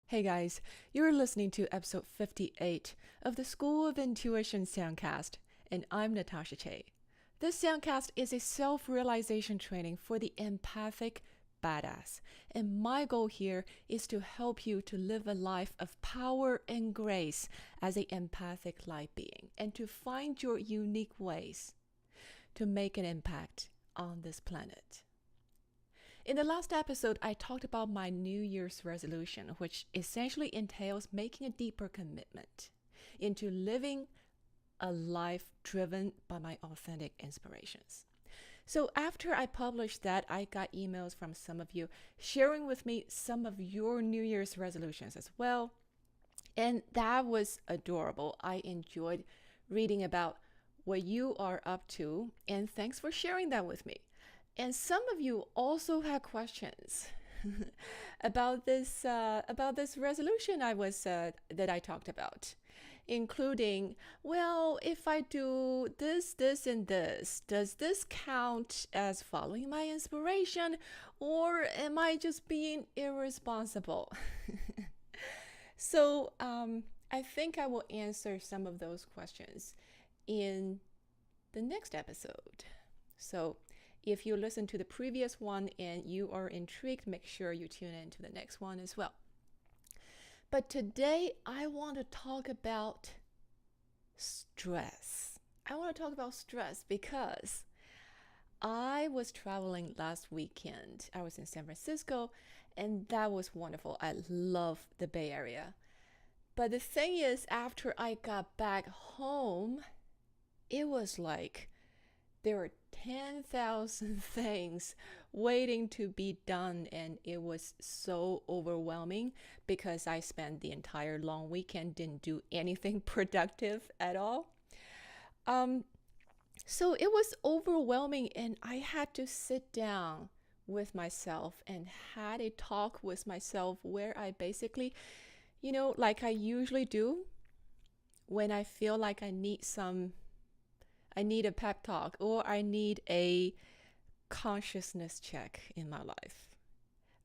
Hey guys, you're listening to episode 58 of the School of Intuition Soundcast, and I'm Natasha Che. This soundcast is a self-realization training for the empathic badass, and my goal here is to help you to live a life of power and grace as an empathic light being, and to find your unique ways to make an impact on this planet. In the last episode, I talked about my New Year's resolution, which essentially entails making a deeper commitment into living a life driven by my authentic inspirations. So after I published that, I got emails from some of you sharing with me some of your New Year's resolutions as well. And that was adorable. I enjoyed reading about what you are up to, and thanks for sharing that with me. And some of you also had questions about this resolution that I talked about, including, well, if I do this, this, and this, does this count as following my inspiration, or am I just being irresponsible? So I think I will answer some of those questions in the next episode. So if you listen to the previous one and you are intrigued, make sure you tune in to the next one as well. But today I want to talk about stress. I want to talk about stress because I was traveling last weekend. I was in San Francisco, and that was wonderful. I love the Bay Area. But the thing is, after I got back home, it was like there were 10,000 things waiting to be done, and it was so overwhelming because I spent the entire long weekend, didn't do anything productive at all. So it was overwhelming, and I had to sit down with myself and had a talk with myself where I basically, like I usually do when I feel like I need a pep talk, or I need a consciousness check in my life.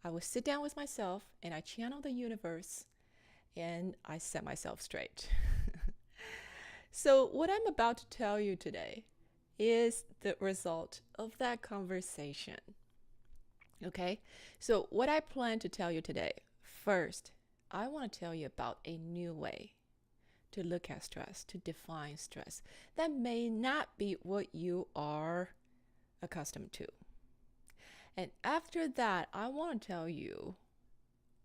I would sit down with myself and I channel the universe and I set myself straight. So what I'm about to tell you today is the result of that conversation. Okay? So what I plan to tell you today, first, I want to tell you about a new way to look at stress, to define stress. That may not be what you are accustomed to. And after that, I want to tell you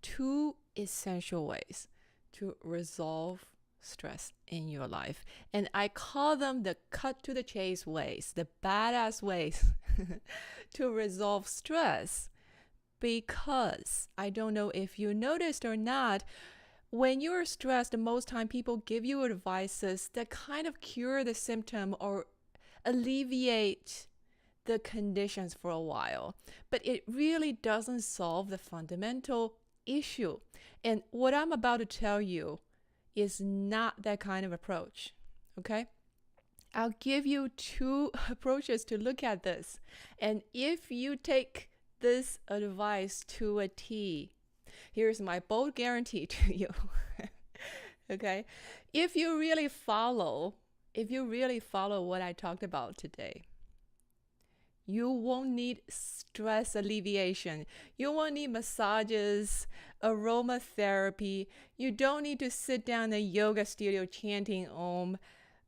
two essential ways to resolve stress in your life. And I call them the cut-to-the-chase ways, the badass ways to resolve stress. Because I don't know if you noticed or not, when you're stressed, most time people give you advices that kind of cure the symptom or alleviate the conditions for a while. But it really doesn't solve the fundamental issue. And what I'm about to tell you is not that kind of approach. Okay? I'll give you two approaches to look at this. And if you take this advice to a T, here's my bold guarantee to you. Okay? If you really follow what I talked about today, you won't need stress alleviation. You won't need massages, aromatherapy. You don't need to sit down in a yoga studio chanting Om.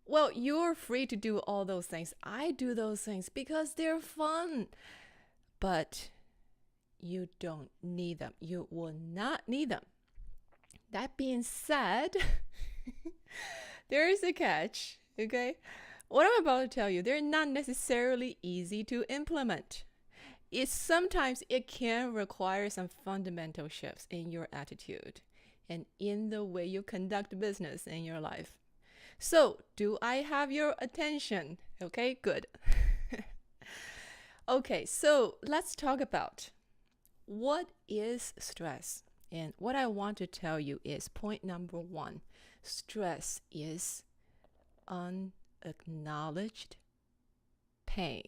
Well, you're free to do all those things. I do those things because they're fun. But you don't need them. You will not need them. That being said, there is a catch, okay? What I'm about to tell you, they're not necessarily easy to implement. Sometimes it can require some fundamental shifts in your attitude and in the way you conduct business in your life. So, do I have your attention? Okay, good. Okay, so let's talk about what is stress? And what I want to tell you is point number one, stress is unacknowledged pain.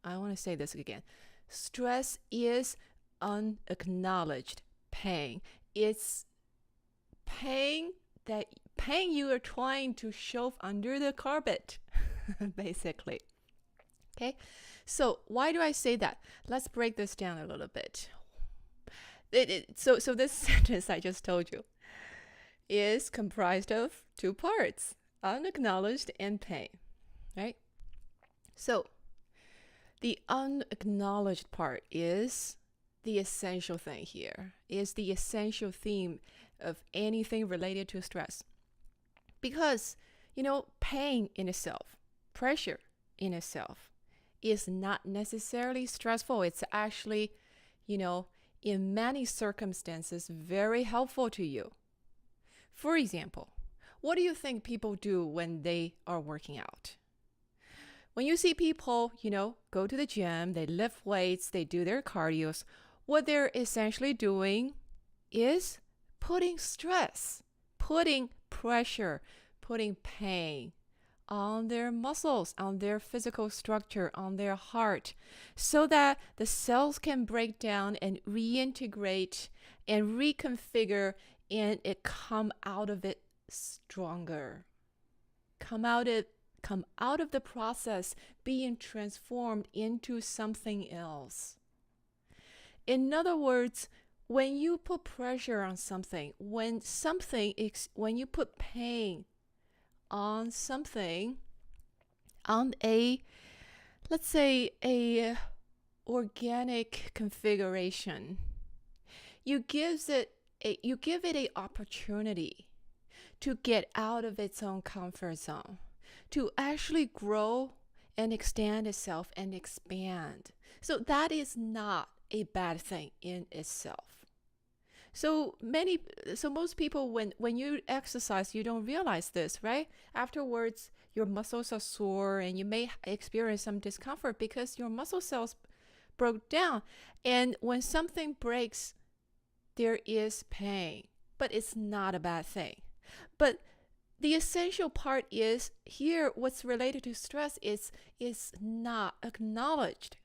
I want to say this again. Stress is unacknowledged pain. It's pain you are trying to shove under the carpet, basically. Okay, so why do I say that? Let's break this down a little bit. So this sentence I just told you is comprised of two parts, unacknowledged and pain, right? So the unacknowledged part is the essential thing here, is the essential theme of anything related to stress. Because, pain in itself, pressure in itself, is not necessarily stressful. It's actually, in many circumstances, very helpful to you. For example, what do you think people do when they are working out? When you see people, go to the gym, they lift weights, they do their cardios, what they're essentially doing is putting stress, putting pressure, putting pain on their muscles, on their physical structure, on their heart, so that the cells can break down and reintegrate and reconfigure, and it come out of it stronger. Come out of the process being transformed into something else. In other words, when you put pressure on something, when you put pain on something, on let's say a organic configuration, you give it an opportunity to get out of its own comfort zone, to actually grow and extend itself and expand. So that is not a bad thing in itself. So most people, when you exercise, you don't realize this, right? Afterwards, your muscles are sore and you may experience some discomfort because your muscle cells broke down. And when something breaks, there is pain, but it's not a bad thing. But the essential part is here, what's related to stress is not acknowledged.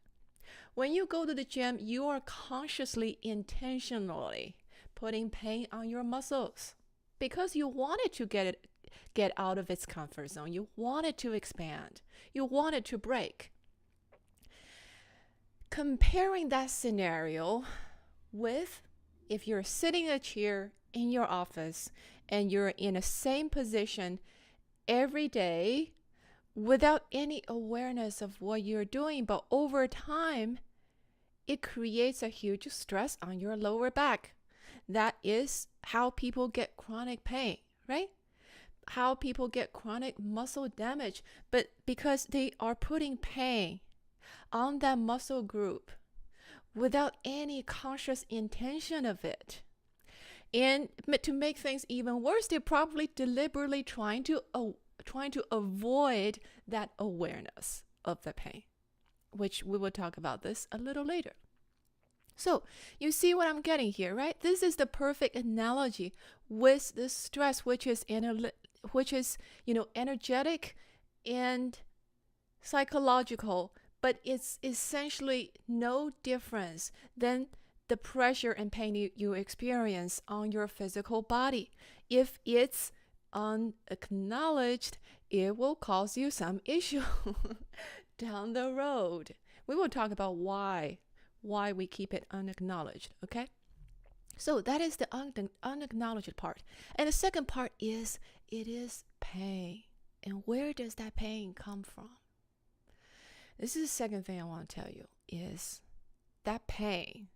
When you go to the gym, you are consciously, intentionally putting pain on your muscles because you want it to get out of its comfort zone. You want it to expand. You want it to break. Comparing that scenario with if you're sitting in a chair in your office and you're in the same position every day without any awareness of what you're doing, but over time, it creates a huge stress on your lower back. That is how people get chronic pain, right? How people get chronic muscle damage, but because they are putting pain on that muscle group without any conscious intention of it. And to make things even worse, they're probably deliberately trying to avoid that awareness of the pain, which we will talk about this a little later. So you see what I'm getting here, right? This is the perfect analogy with the stress, which is energetic and psychological, but it's essentially no difference than the pressure and pain you experience on your physical body. If it's unacknowledged, it will cause you some issue down the road. We will talk about why we keep it unacknowledged, okay? So that is the unacknowledged part. And the second part is it is pain. And where does that pain come from? This is the second thing I want to tell you is that pain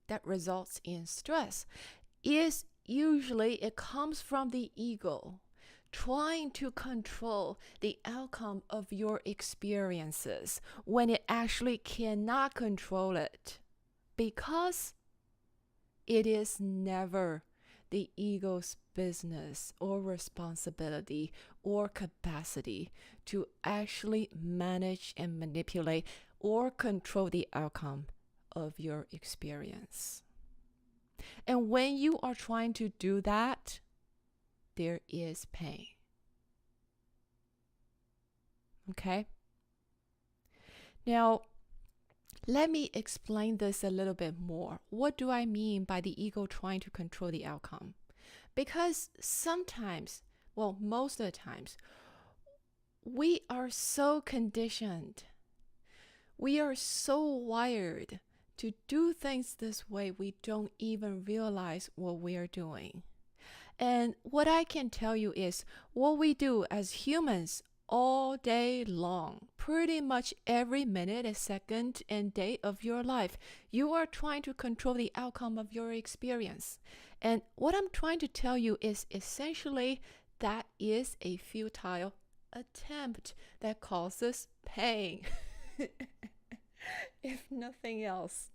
that results in stress is usually it comes from the ego trying to control the outcome of your experiences when it actually cannot control it, because it is never the ego's business or responsibility or capacity to actually manage and manipulate or control the outcome of your experience. And when you are trying to do that, there is pain. Okay? Now, Let me explain this a little bit more. What do I mean by the ego trying to control the outcome? Because sometimes, well, most of the times, we are so conditioned. We are so wired to do things this way, we don't even realize what we are doing. And what I can tell you is what we do as humans all day long, pretty much every minute, a second, and day of your life, you are trying to control the outcome of your experience. And what I'm trying to tell you is essentially that is a futile attempt that causes pain, if nothing else.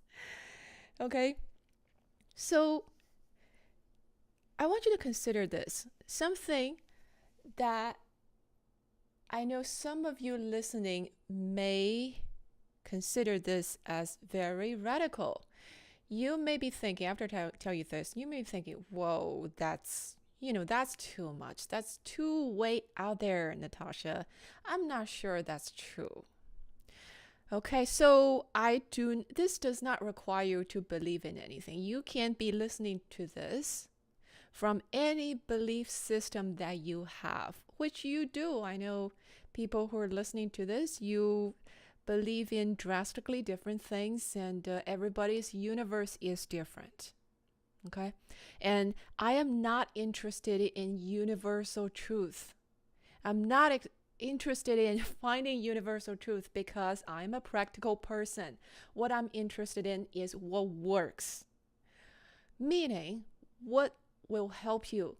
Okay? So I want you to consider this. Something that I know some of you listening may consider this as very radical. You may be thinking, after I tell you this, you may be thinking, whoa, that's too much. That's too way out there, Natasha. I'm not sure that's true. Okay, so this does not require you to believe in anything. You can be listening to this from any belief system that you have, which you do. I know people who are listening to this, you believe in drastically different things, and everybody's universe is different. Okay? And I am not interested in universal truth. I'm not interested in finding universal truth because I'm a practical person. What I'm interested in is what works. Meaning, what will help you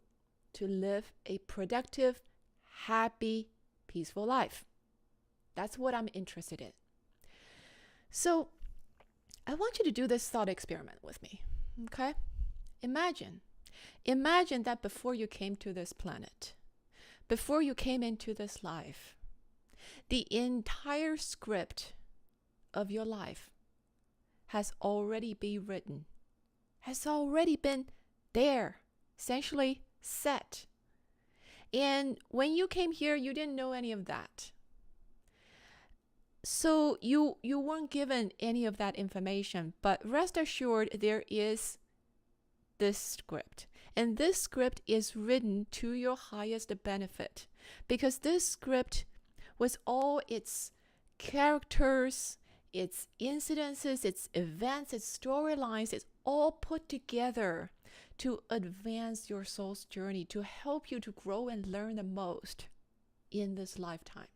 to live a productive, happy, peaceful life. That's what I'm interested in. So I want you to do this thought experiment with me. Okay? Imagine that before you came to this planet, before you came into this life, the entire script of your life has already been written, has already been there, essentially set. And when you came here, you didn't know any of that. So you weren't given any of that information, but rest assured there is this script. And this script is written to your highest benefit because this script, with all its characters, its incidences, its events, its storylines, it's all put together to advance your soul's journey, to help you to grow and learn the most in this lifetime.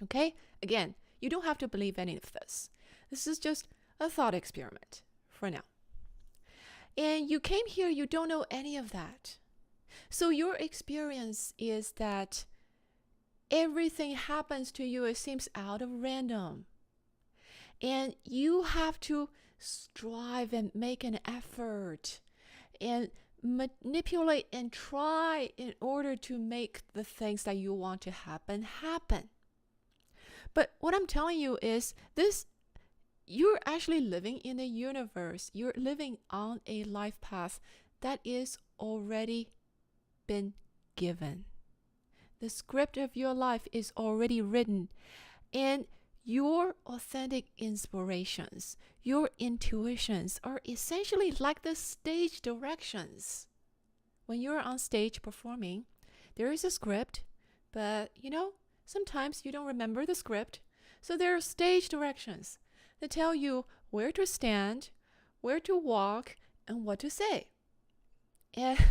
Okay? Again, you don't have to believe any of this. This is just a thought experiment for now. And you came here, you don't know any of that. So your experience is that everything happens to you, it seems out of random. And you have to strive and make an effort and manipulate and try in order to make the things that you want to happen. But what I'm telling you is this: you're actually living in a universe. You're living on a life path that is already been given. The script of your life is already written. And your authentic inspirations, your intuitions are essentially like the stage directions. When you're on stage performing, there is a script, but sometimes you don't remember the script. So there are stage directions that tell you where to stand, where to walk, and what to say. And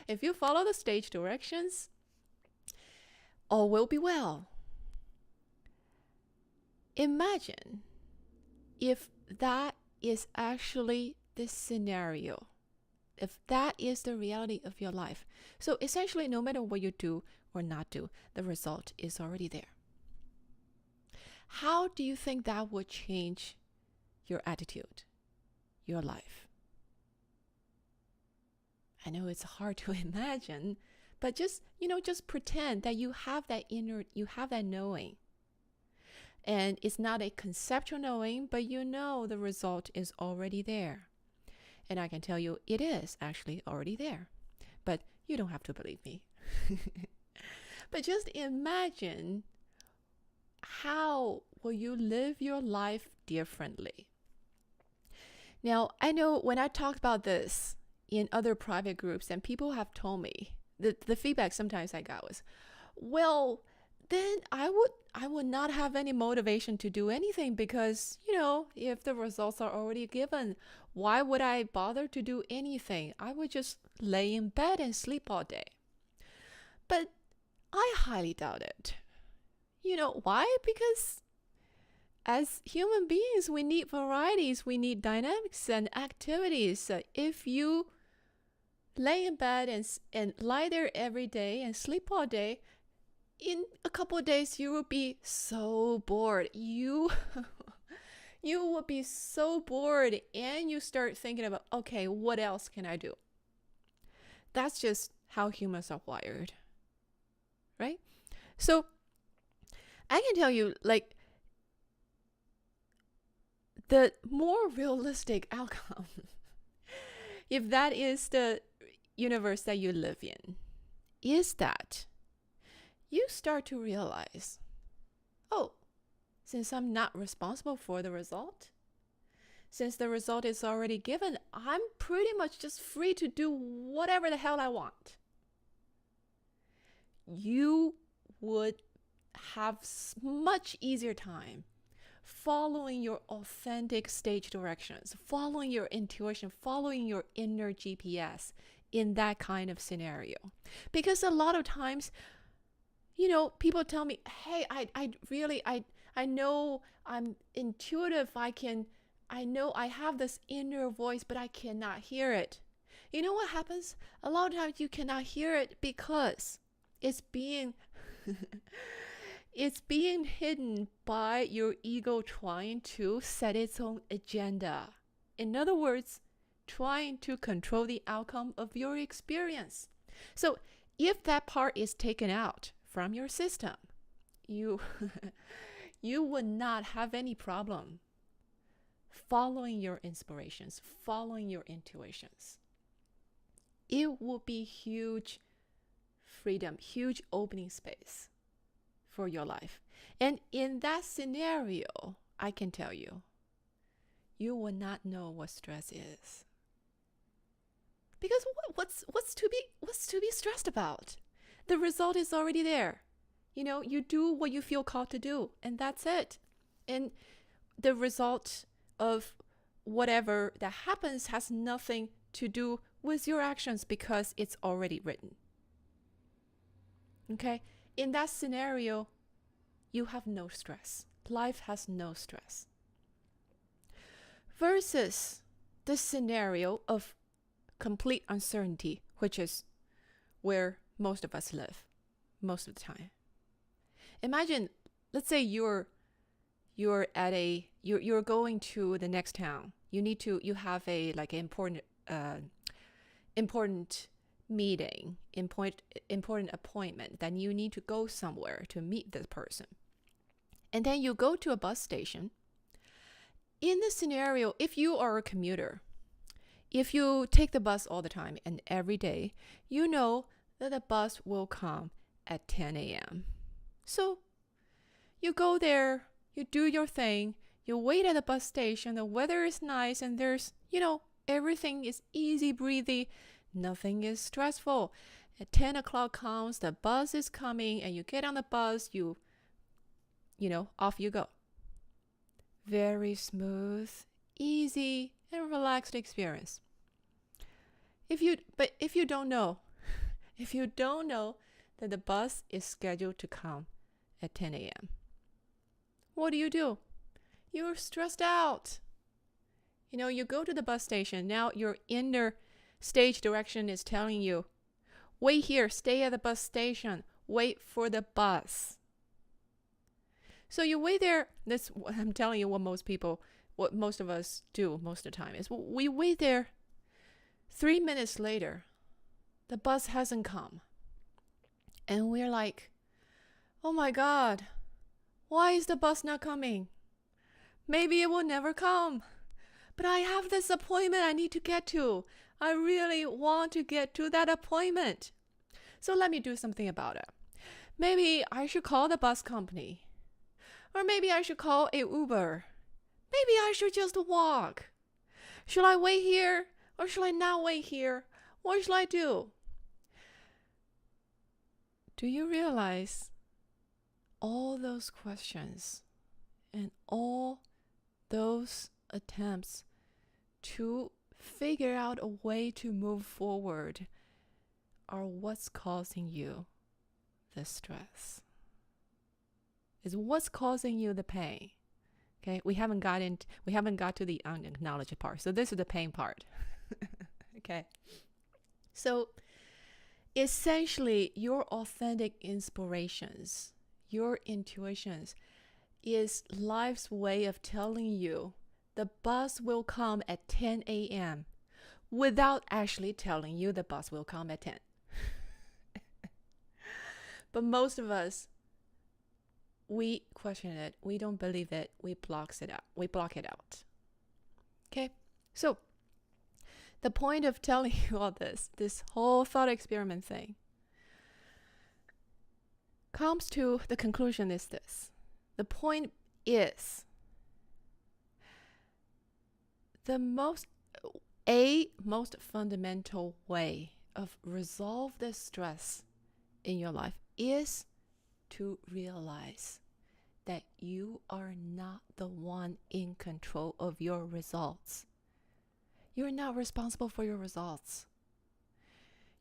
if you follow the stage directions, all will be well. Imagine if that is actually the scenario, if that is the reality of your life. So essentially, no matter what you do or not do, the result is already there. How do you think that would change your attitude, your life? I know it's hard to imagine, but just pretend that you have that knowing. And it's not a conceptual knowing, but the result is already there. And I can tell you it is actually already there. But you don't have to believe me. But just imagine how will you live your life differently? Now, I know when I talked about this in other private groups, and people have told me, the feedback sometimes I got was, well, then I would not have any motivation to do anything because, if the results are already given, why would I bother to do anything? I would just lay in bed and sleep all day. But I highly doubt it. You know why? Because as human beings, we need varieties, we need dynamics and activities. If you lay in bed and lie there every day and sleep all day, in a couple of days you will be so bored. You will be so bored, and you start thinking about, okay, what else can I do? That's just how humans are wired, right? So I can tell you, like, the more realistic outcome, if that is the universe that you live in, is that you start to realize, oh, since I'm not responsible for the result, since the result is already given, I'm pretty much just free to do whatever the hell I want. You would have much easier time following your authentic stage directions, following your intuition, following your inner GPS in that kind of scenario. Because a lot of times, people tell me, hey, I know I'm intuitive. I know I have this inner voice, but I cannot hear it. You know what happens? A lot of times you cannot hear it because it's being it's being hidden by your ego trying to set its own agenda. In other words, trying to control the outcome of your experience. So if that part is taken out from your system, you would not have any problem following your inspirations, following your intuitions. It will be huge freedom, huge opening space for your life. And in that scenario, I can tell you, you will not know what stress is. Because what's to be stressed about? The result is already there. You do what you feel called to do, and that's it. And the result of whatever that happens has nothing to do with your actions because it's already written. Okay? In that scenario, you have no stress. Life has no stress. Versus the scenario of complete uncertainty, which is where most of us live most of the time. Imagine, let's say you're going to the next town. You have a important meeting, important appointment, then you need to go somewhere to meet this person. And then you go to a bus station. In this scenario, if you are a commuter, if you take the bus all the time and every day, you know that the bus will come at 10 a.m. So you go there, you do your thing, you wait at the bus station, the weather is nice, and there's, everything is easy breezy, nothing is stressful. At 10 o'clock comes, the bus is coming, and you get on the bus, off you go. Very smooth, easy, and relaxed experience. If you don't know that the bus is scheduled to come at 10 a.m., what do? You're stressed out. You go to the bus station. Now your inner stage direction is telling you, wait here, stay at the bus station, wait for the bus. So you wait there. I'm telling you what most of us do most of the time is we wait there. 3 minutes later, the bus hasn't come. And we're like, oh my God, why is the bus not coming? Maybe it will never come. But I have this appointment I need to get to. I really want to get to that appointment. So let me do something about it. Maybe I should call the bus company. Or maybe I should call a Uber. Maybe I should just walk. Should I wait here or should I not wait here? What should I do? Do you realize all those questions and all those attempts to figure out a way to move forward are what's causing you the stress? Is what's causing you the pain? Okay, we haven't got to the unacknowledged part. So this is the pain part. Okay. So essentially, your authentic inspirations, your intuitions, is life's way of telling you the bus will come at 10 a.m. without actually telling you the bus will come at 10. But most of us, we question it, we don't believe it, we block it out. Okay? So the point of telling you all this whole thought experiment thing, comes to the conclusion is this. The point is, the most fundamental way of resolve the stress in your life is to realize that you are not the one in control of your results. You're not responsible for your results.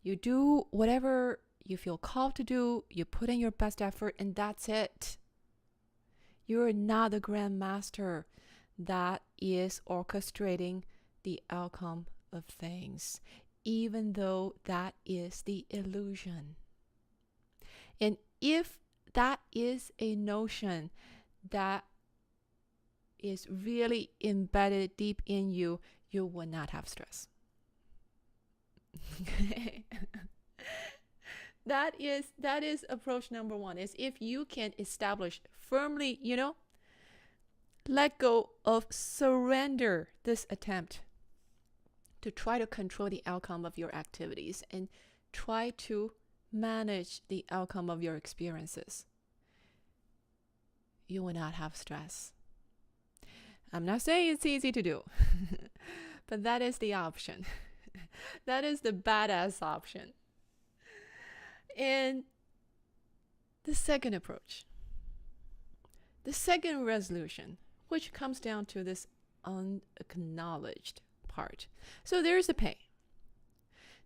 You do whatever you feel called to do, you put in your best effort, and that's it. You're not the grandmaster that is orchestrating the outcome of things, even though that is the illusion. And if that is a notion that is really embedded deep in you, you will not have stress. That is approach number one, is if you can establish firmly, let go of, surrender this attempt to try to control the outcome of your activities and try to manage the outcome of your experiences, you will not have stress. I'm not saying it's easy to do, but that is the option. That is the badass option. And the second approach, the second resolution, which comes down to this unacknowledged part. So there's the pain.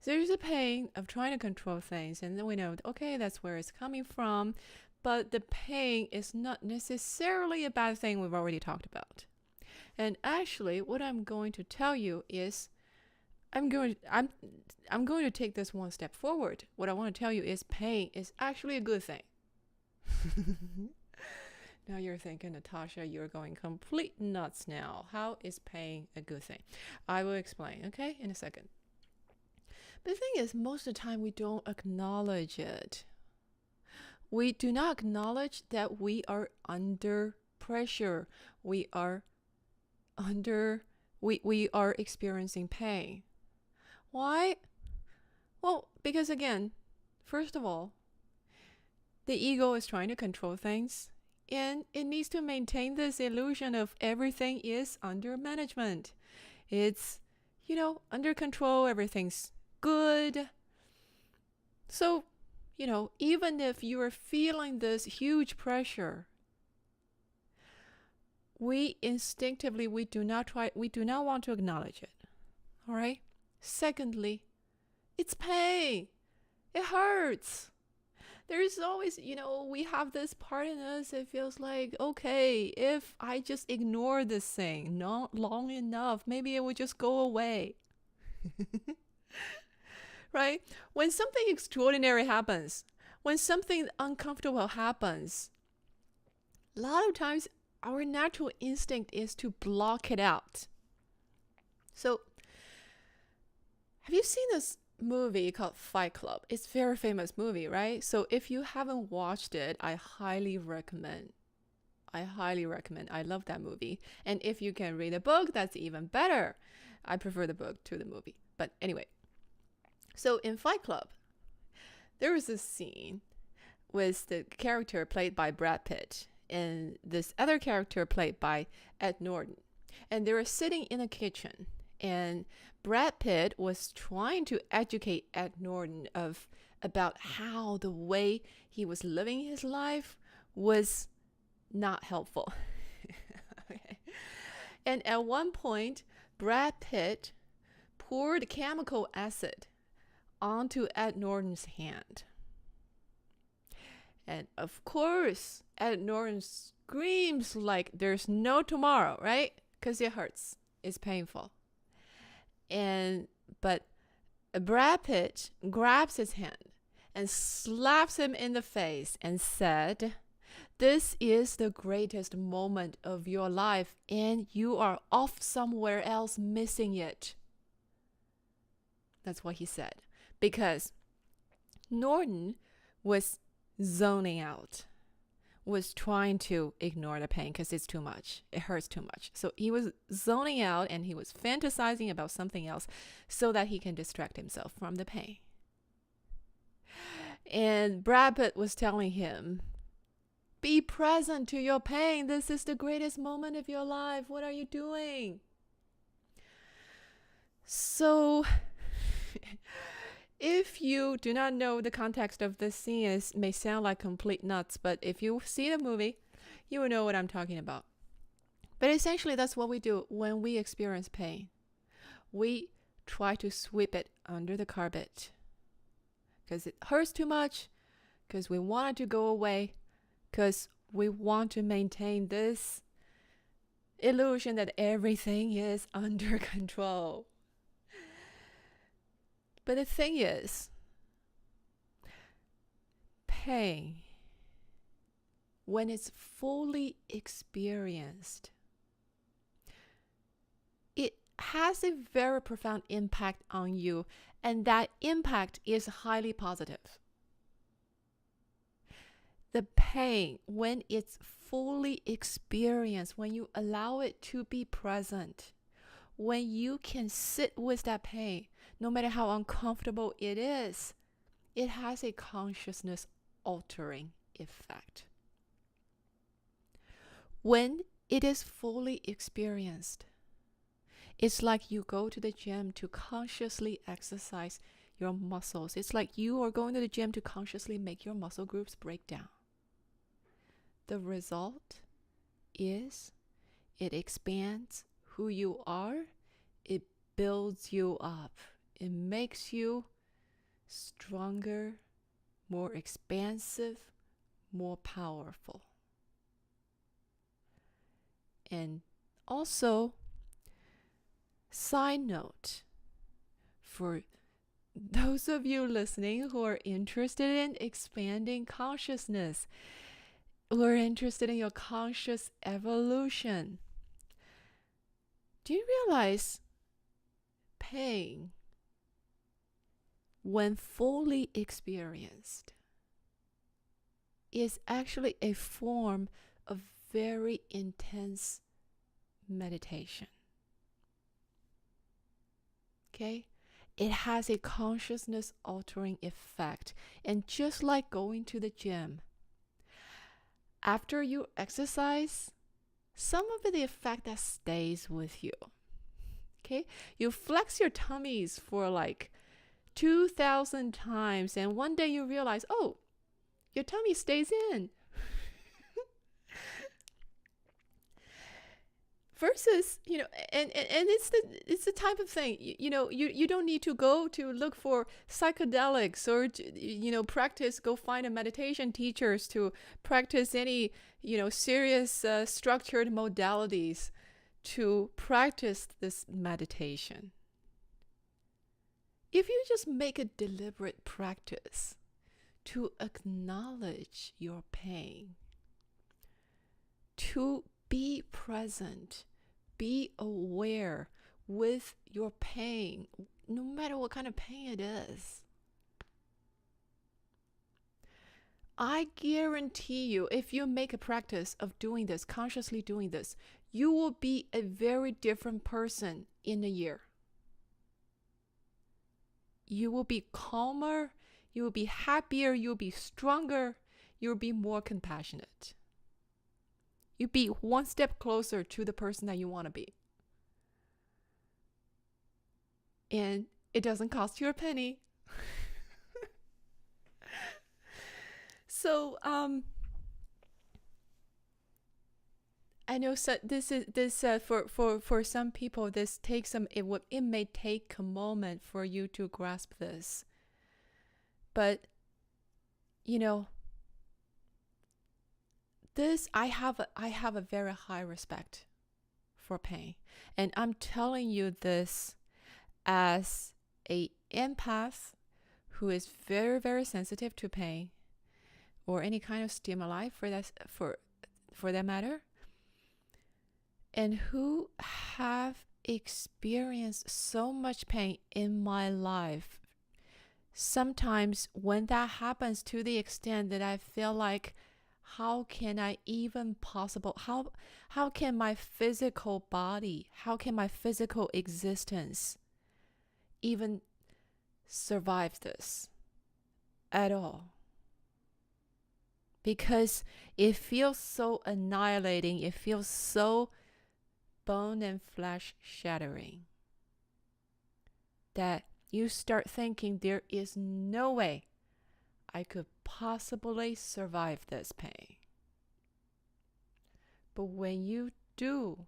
There's the pain of trying to control things, and then we know, okay, that's where it's coming from, but the pain is not necessarily a bad thing. We've already talked about. And actually, what I'm going to tell you is, I'm going to take this one step forward. What I want to tell you is pain is actually a good thing. Now you're thinking, Natasha, you're going complete nuts now. How is pain a good thing? I will explain, okay, in a second. But the thing is, most of the time we don't acknowledge it. We do not acknowledge that we are under pressure. We are experiencing pain. Why? Well, because again, first of all, the ego is trying to control things, and it needs to maintain this illusion of everything is under management. It's, under control, everything's good. So, even if you are feeling this huge pressure, we instinctively, we do not want to acknowledge it. All right? Secondly, it's pain. It hurts. There is always, we have this part in us that feels like, okay, if I just ignore this thing not long enough, maybe it would just go away. Right? When something extraordinary happens, when something uncomfortable happens, a lot of times our natural instinct is to block it out. So, have you seen this movie called Fight Club? It's a very famous movie, right? So if you haven't watched it, I highly recommend. I love that movie. And if you can read a book, that's even better. I prefer the book to the movie. But anyway, so in Fight Club, there was this scene with the character played by Brad Pitt. and this other character played by Ed Norton. And they were sitting in a kitchen, and Brad Pitt was trying to educate Ed Norton about how the way he was living his life was not helpful. Okay. And at one point, Brad Pitt poured chemical acid onto Ed Norton's hand. And of course, Ed Norton screams like there's no tomorrow, right? Because it hurts. It's painful. But Brad Pitt grabs his hand and slaps him in the face and said, "This is the greatest moment of your life, and you are off somewhere else missing it." That's what he said. Because Norton was zoning out, was trying to ignore the pain because it's too much. It hurts too much. So he was zoning out and he was fantasizing about something else so that he can distract himself from the pain. And Brad Pitt was telling him, "Be present to your pain. This is the greatest moment of your life. What are you doing?" So if you do not know the context of this scene, it may sound like complete nuts, but if you see the movie, you will know what I'm talking about. But essentially, that's what we do when we experience pain. We try to sweep it under the carpet because it hurts too much, because we want it to go away, because we want to maintain this illusion that everything is under control. But the thing is, pain, when it's fully experienced, it has a very profound impact on you, and that impact is highly positive. The pain, when it's fully experienced, when you allow it to be present, when you can sit with that pain, no matter how uncomfortable it is, it has a consciousness altering effect. When it is fully experienced, it's like you go to the gym to consciously exercise your muscles. It's like you are going to the gym to consciously make your muscle groups break down. The result is it expands who you are, it builds you up. It makes you stronger, more expansive, more powerful. And also, side note, for those of you listening who are interested in expanding consciousness, who are interested in your conscious evolution, do you realize pain, when fully experienced, is actually a form of very intense meditation? Okay? It has a consciousness altering effect. And just like going to the gym, after you exercise, some of the effect that stays with you. Okay? You flex your tummies for like 2,000 times, and one day you realize, oh, your tummy stays in. Versus, and it's the type of thing, you don't need to go to look for psychedelics or to, practice, go find a meditation teachers to practice any, serious structured modalities to practice this meditation. If you just make a deliberate practice to acknowledge your pain, to be present, be aware with your pain, no matter what kind of pain it is, I guarantee you, if you make a practice of doing this, consciously doing this, you will be a very different person in a year. You will be calmer, you will be happier, you'll be stronger, you'll be more compassionate. You be one step closer to the person that you want to be. And it doesn't cost you a penny. So, I know for some people this takes it may take a moment for you to grasp this. But this I have a very high respect for pain. And I'm telling you this as a empath who is very, very sensitive to pain or any kind of stimuli for that matter, and who have experienced so much pain in my life. Sometimes when that happens to the extent that I feel like, how can I even how can my physical body, how can my physical existence even survive this at all? Because it feels so annihilating, it feels so bone and flesh shattering that you start thinking there is no way I could possibly survive this pain. But when you do,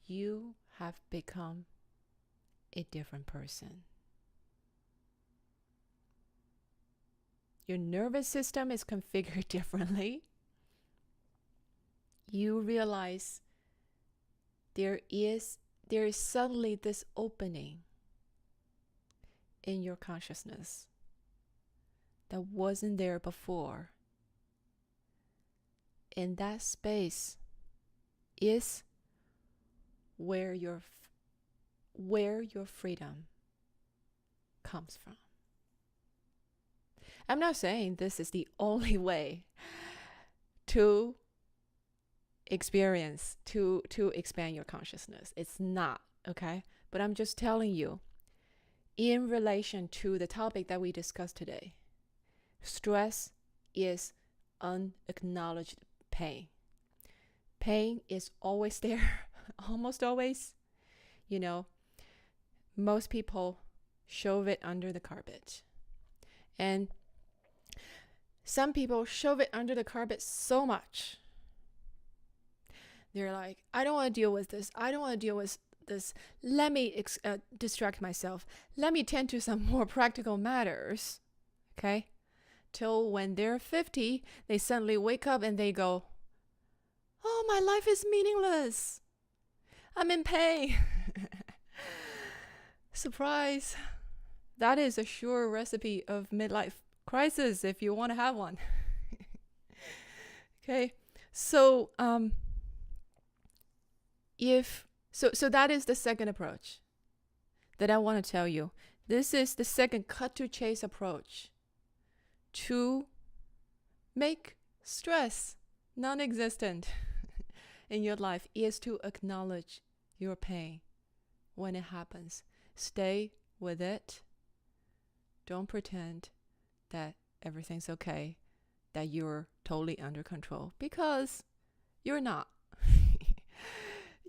you have become a different person. Your nervous system is configured differently. You realize there is suddenly this opening in your consciousness that wasn't there before. And that space is where your freedom comes from. I'm not saying this is the only way to experience, to expand your consciousness. It's not, okay? But I'm just telling you, in relation to the topic that we discussed today, stress is unacknowledged pain. Pain is always there, almost always. Most people shove it under the carpet. And some people shove it under the carpet so much. They're like, I don't want to deal with this. I don't want to deal with this. Let me distract myself. Let me tend to some more practical matters. Okay? Till when they're 50, they suddenly wake up and they go, oh, my life is meaningless. I'm in pain. Surprise. That is a sure recipe of midlife crisis if you want to have one. Okay? So, so that is the second approach that I want to tell you. This is the second cut to chase approach to make stress non-existent in your life, is to acknowledge your pain when it happens. Stay with it. Don't pretend that everything's okay, that you're totally under control, because you're not.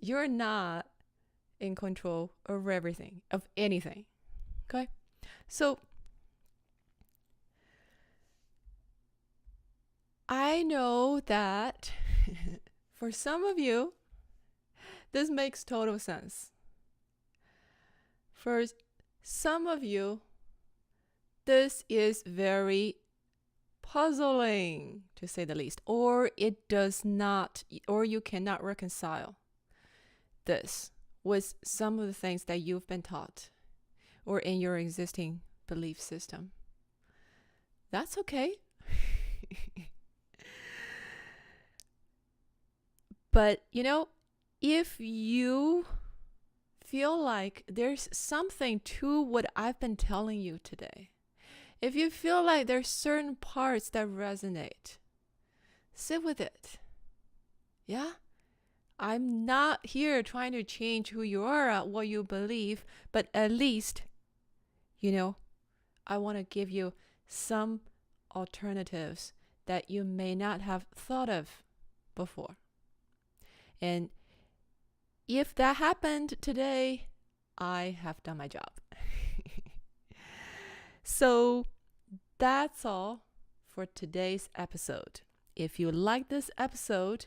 You're not in control of everything, of anything. Okay? So, I know that for some of you, this makes total sense. For some of you, this is very puzzling, to say the least, or it does not, or you cannot reconcile this with some of the things that you've been taught or in your existing belief system. That's okay. But, if you feel like there's something to what I've been telling you today, if you feel like there's certain parts that resonate, sit with it. Yeah? I'm not here trying to change who you are, what you believe, but at least, I want to give you some alternatives that you may not have thought of before. And if that happened today, I have done my job. So that's all for today's episode. If you like this episode,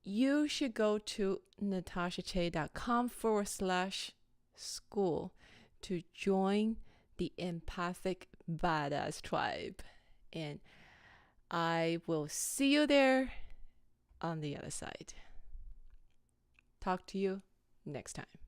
you should go to natashache.com/school to join the Empathic Badass Tribe. And I will see you there on the other side. Talk to you next time.